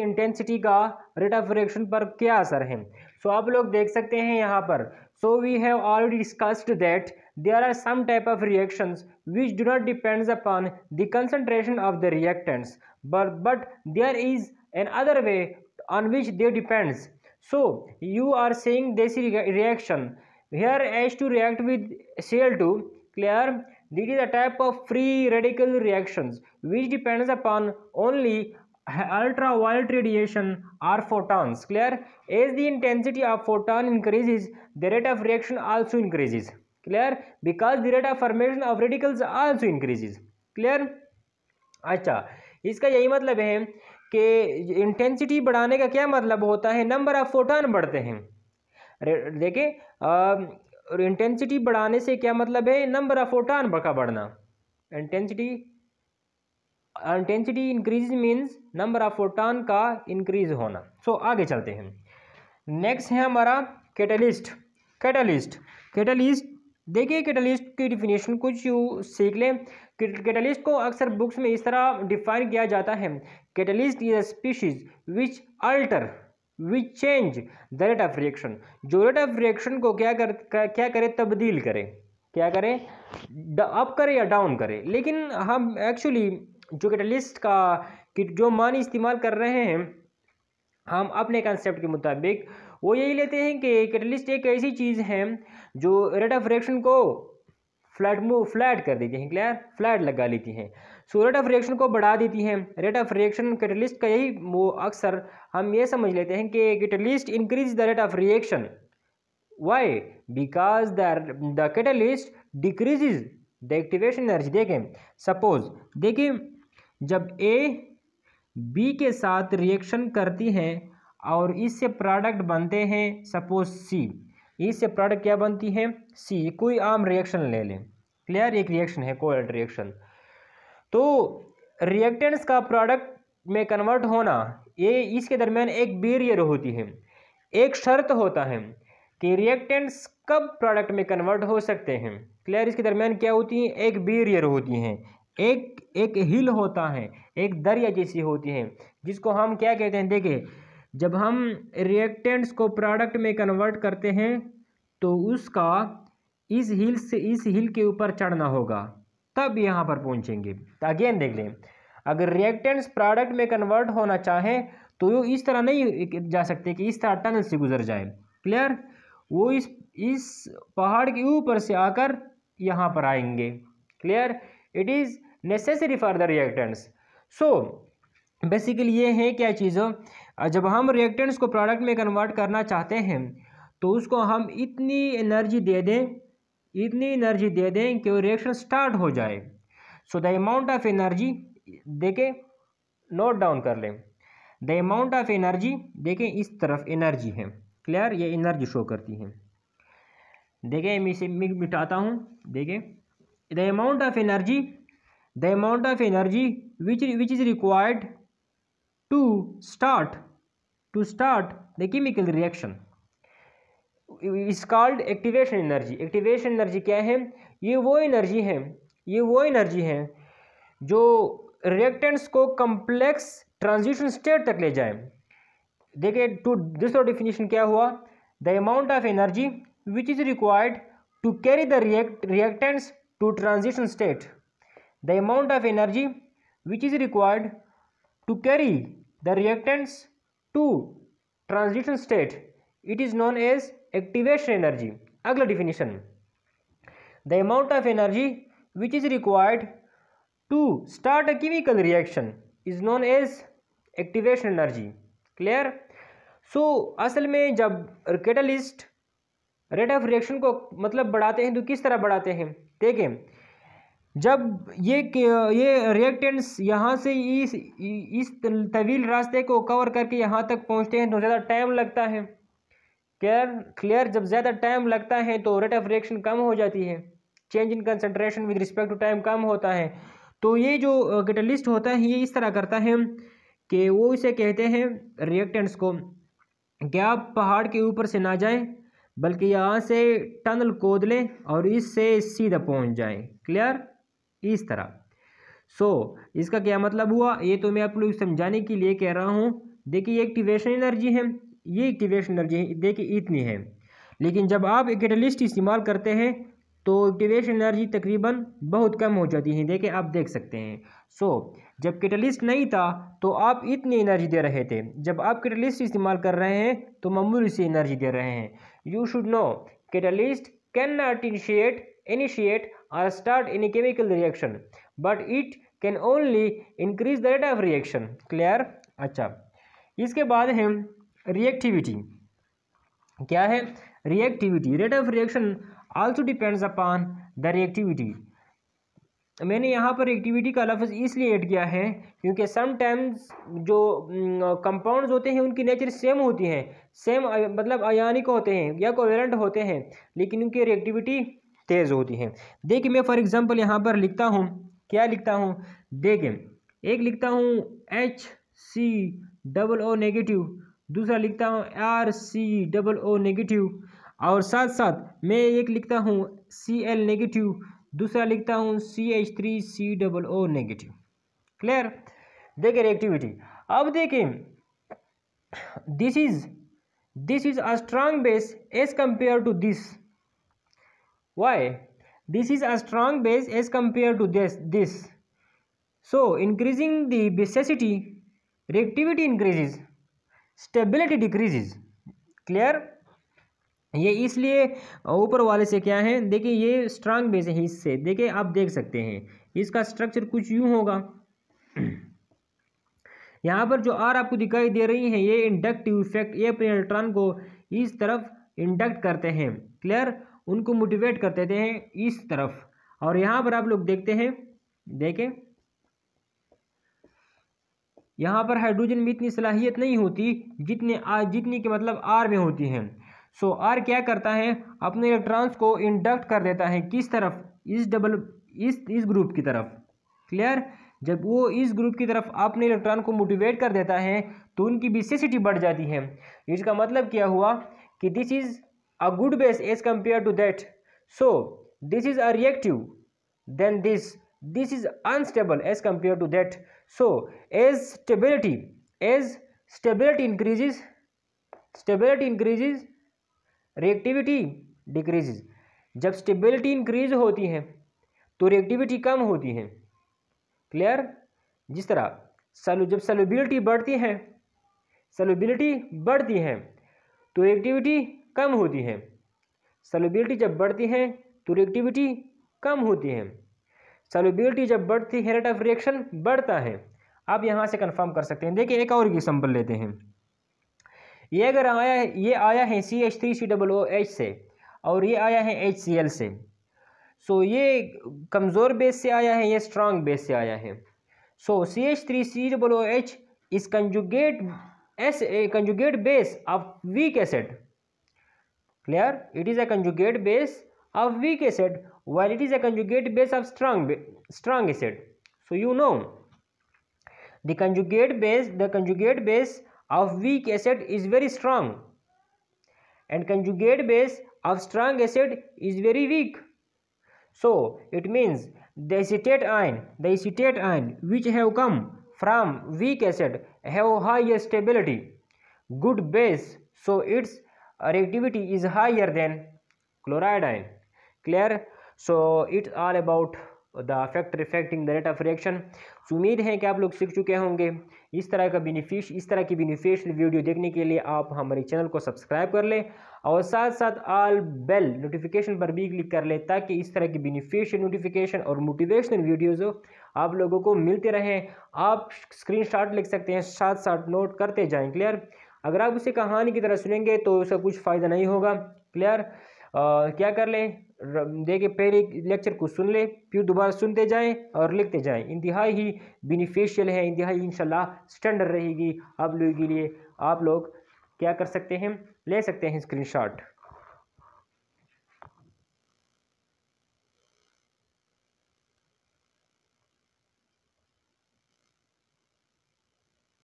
Intensity का rate of reaction पर क्या असर है। सो आप लोग देख सकते हैं यहाँ पर, so we have already discussed that there are some type of reactions which do not depends upon the concentration of the reactants but there is another way on which they depends. So you are saying this reaction here H2 react with Cl2, clear? This is a type of free radical reactions which depends upon only ultraviolet radiation or photons, clear? As the intensity of photon increases, the rate of reaction also increases, clear? Because the rate of formation of radicals also increases, clear? अच्छा, इसका यही मतलब है कि intensity बढ़ाने का क्या मतलब होता है, नंबर ऑफ फोटॉन बढ़ते हैं। देखिए इंटेंसिटी बढ़ाने से क्या मतलब है, नंबर ऑफ फोटॉन का बढ़ना। Intensity increase means number of photon का इंक्रीज होना। सो आगे चलते हैं। नेक्स्ट है हमारा कैटलिस्ट। देखिए कैटलिस्ट की डिफिनेशन कुछ यूँ सीख लें। कैटलिस्ट को अक्सर बुक्स में इस तरह डिफाइन किया जाता है, catalyst is a species which change the rate of reaction. जो रेट ऑफ रिएक्शन को क्या करे, तब्दील करे, क्या करे, अप करे या डाउन करे। लेकिन हम एक्चुअली जो कैटलिस्ट का जो मान इस्तेमाल कर रहे हैं हम अपने कंसेप्ट के मुताबिक, वो यही लेते हैं कि कैटलिस्ट एक ऐसी चीज़ है जो रेट ऑफ रिएक्शन को फ्लैट कर देती हैं, क्लियर? फ्लैट लगा लेती हैं। सो रेट ऑफ रिएक्शन को बढ़ा देती हैं। रेट ऑफ रिएक्शन कैटलिस्ट का यही वो अक्सर हम ये समझ लेते हैं कि catalyst increase the rate of reaction. Why? Because the catalyst decreases the activation energy. देखें सपोज, देखिए जब ए बी के साथ रिएक्शन करती हैं और इससे प्रोडक्ट बनते हैं सपोज सी, इससे प्रोडक्ट क्या बनती है, सी। कोई आम रिएक्शन ले लें, क्लियर? एक रिएक्शन है कोवैलेंट रिएक्शन। तो रिएक्टेंट्स का प्रोडक्ट में कन्वर्ट होना, ये इसके दरमियान एक बैरियर होती है, एक शर्त होता है कि रिएक्टेंट्स कब प्रोडक्ट में कन्वर्ट हो सकते हैं, क्लियर? इसके दरमियान क्या होती है, एक बैरियर होती है, एक हिल होता है, एक दरिया जैसी होती है, जिसको हम क्या कहते हैं। देखिए जब हम रिएक्टेंट्स को प्रोडक्ट में कन्वर्ट करते हैं तो उसका इस हिल के ऊपर चढ़ना होगा, तब यहाँ पर पहुँचेंगे। तो अगेन देख लें, अगर रिएक्टेंट्स प्रोडक्ट में कन्वर्ट होना चाहे तो वो इस तरह नहीं जा सकते कि इस तरह टनल से गुजर जाए, क्लियर? वो इस पहाड़ के ऊपर से आकर यहाँ पर आएंगे, clear? It is necessary for the reactants. So basically ये है क्या चीज़, जब हम रिएक्टेंट्स को प्रोडक्ट में कन्वर्ट करना चाहते हैं तो उसको हम इतनी एनर्जी दे दें कि वो रिएक्शन स्टार्ट हो जाए। So the amount of energy, देखें नोट डाउन कर लें, द अमाउंट ऑफ एनर्जी, देखें इस तरफ एनर्जी है, क्लियर? ये एनर्जी शो करती है। देखें मैं इसे मिटाता हूँ। देखें the amount of energy which is required to start the chemical reaction is called activation energy. Activation energy क्या है, ये वो एनर्जी है जो रिएक्टेंट्स को कम्प्लेक्स ट्रांजिशन स्टेट तक ले जाए। देखिए दूसरा डेफिनेशन क्या हुआ, the amount of energy which is required to carry the reactants to transition state. The amount of energy which is required to carry the reactants to transition state, it is known as activation energy. अगला definition, the amount of energy which is required to start a chemical reaction is known as activation energy, clear? So असल में जब catalyst rate of reaction को मतलब बढ़ाते हैं तो किस तरह बढ़ाते हैं, देखें जब ये रिएक्टेंट्स यहाँ से इस तवील रास्ते को कवर करके यहाँ तक पहुँचते हैं तो ज़्यादा टाइम लगता है, क्लियर? जब ज़्यादा टाइम लगता है तो रेट ऑफ रिएक्शन कम हो जाती है, change in concentration with respect to time कम होता है। तो ये जो कैटलिस्ट होता है ये इस तरह करता है कि वो इसे कहते हैं रिएक्टेंट्स को कि आप पहाड़ के ऊपर से ना जाएं बल्कि यहाँ से टनल खोद लें और इससे सीधा पहुँच जाएं, क्लियर? इस तरह। सो इसका क्या मतलब हुआ, ये तो मैं आप लोग समझाने के लिए कह रहा हूँ देखिए ये एक्टिवेशन एनर्जी है, ये एक्टिवेशन एनर्जी है, देखिए इतनी है। लेकिन जब आप एक कैटलिस्ट इस्तेमाल करते हैं तो एक्टिवेशन एनर्जी तकरीबन बहुत कम हो जाती है, देखिए आप देख सकते हैं। जब कैटलिस्ट नहीं था तो आप इतनी एनर्जी दे रहे थे, जब आप कैटलिस्ट इस्तेमाल कर रहे हैं तो मामूली सी एनर्जी दे रहे हैं। You should know catalyst can not initiate और start any chemical reaction but it can only increase the rate of reaction. Clear? अच्छा, इसके बाद है रिएक्टिविटी। क्या है? Reactivity. Rate of reaction also depends upon the reactivity. मैंने यहाँ पर रिएक्टिविटी का लफ्ज़ इसलिए ऐड किया है क्योंकि समटाइम्स जो कंपाउंड्स होते हैं उनकी नेचर सेम होती हैं, सेम मतलब आयनिक होते हैं या कोवेलेंट होते हैं, लेकिन उनकी रिएक्टिविटी तेज़ होती है। देखिए मैं फॉर एग्जांपल यहाँ पर लिखता हूँ, क्या लिखता हूँ? देखिए एक लिखता हूँ HCOO नेगेटिव, दूसरा लिखता हूँ RCOO नेगेटिव, और साथ साथ मैं एक लिखता हूँ Cl नेगेटिव, दूसरा लिखता हूँ CH3COO नेगेटिव। क्लियर? देखिए रिएक्टिविटी। अब देखिए this is a strong base as compare to this. Why? This is a strong base as compare to this. So increasing the basicity, reactivity increases, stability decreases. Clear? ये इसलिए ऊपर वाले से क्या है, देखिए ये स्ट्रांग बेस है, इससे देखिए आप देख सकते हैं इसका स्ट्रक्चर कुछ यूं होगा। यहाँ पर जो आर आपको दिखाई दे रही है ये इंडक्टिव इफेक्ट, ये अपने इलेक्ट्रॉन को इस तरफ इंडक्ट करते हैं। क्लियर? उनको मोटिवेट करते हैं इस तरफ, और यहाँ पर आप लोग देखते हैं, देखें यहाँ पर हाइड्रोजन में इतनी सलाहियत नहीं होती जितनी कि मतलब आर में होती है। आर क्या करता है, अपने इलेक्ट्रॉन्स को इंडक्ट कर देता है किस तरफ? इस ग्रुप की तरफ। क्लियर? जब वो इस ग्रुप की तरफ अपने इलेक्ट्रॉन को मोटिवेट कर देता है तो उनकी विस्कोसिटी बढ़ जाती है। इसका मतलब क्या हुआ कि this is a good base as compare to that. This is a reactive, then this is unstable as compared to that. As stability increases, reactivity decreases. जब स्टेबिलिटी इंक्रीज होती है तो रिएक्टिविटी कम होती है। क्लियर? जिस तरह जब सॉल्युबिलिटी बढ़ती है तो रिएक्टिविटी कम होती है। सॉल्युबिलिटी जब बढ़ती है तो रिएक्टिविटी कम होती है। सॉल्युबिलिटी जब बढ़ती है रेट ऑफ रिएक्शन बढ़ता है। आप यहाँ से कंफर्म कर सकते हैं। देखिए एक और एग्जांपल लेते हैं। ये अगर आया है CH3COOH से और ये आया है HCl से। ये कमज़ोर बेस से आया है, ये स्ट्रांग बेस से आया है। CH3COOH is conjugate base of weak acid. Clear? It is a conjugate base of weak acid while it is a conjugate base of strong acid. You know the conjugate base of weak acid is very strong and conjugate base of strong acid is very weak. It means the acetate ion which have come from weak acid have higher stability, good base, so its reactivity is higher than chloride ion. Clear? It's all about the factor affecting the rate of reaction. उम्मीद है कि आप लोग सीख चुके होंगे। इस तरह की बेनिफिशियल वीडियो देखने के लिए आप हमारे चैनल को सब्सक्राइब कर लें और साथ साथ ऑल बेल नोटिफिकेशन पर भी क्लिक कर लें ताकि इस तरह की बेनिफिशियल नोटिफिकेशन और मोटिवेशनल वीडियोज़ आप लोगों को मिलते रहें। आप स्क्रीनशॉट लिख सकते हैं, साथ साथ नोट करते जाएँ। क्लियर? अगर आप उसे कहानी की तरह सुनेंगे तो उसका कुछ फ़ायदा नहीं होगा। क्लियर? क्या कर लें, देखिए पहले लेक्चर को सुन ले, फिर दोबारा सुनते जाएं और लिखते जाएं। इंतहाई ही बेनिफिशियल है, इंतहाई इंशाल्लाह स्टैंडर्ड रहेगी आप लोगों के लिए। आप लोग क्या कर सकते हैं, ले सकते हैं स्क्रीनशॉट।